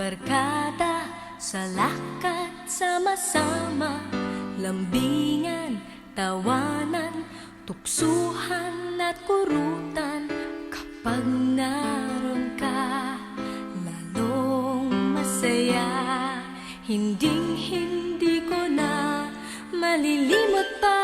barkada sa lakad, sama-sama, lambingan, tawanan, tuksuhan at kurutan. Kapag naroon ka, lalong masaya. Hinding-hindi ko na malilimot pa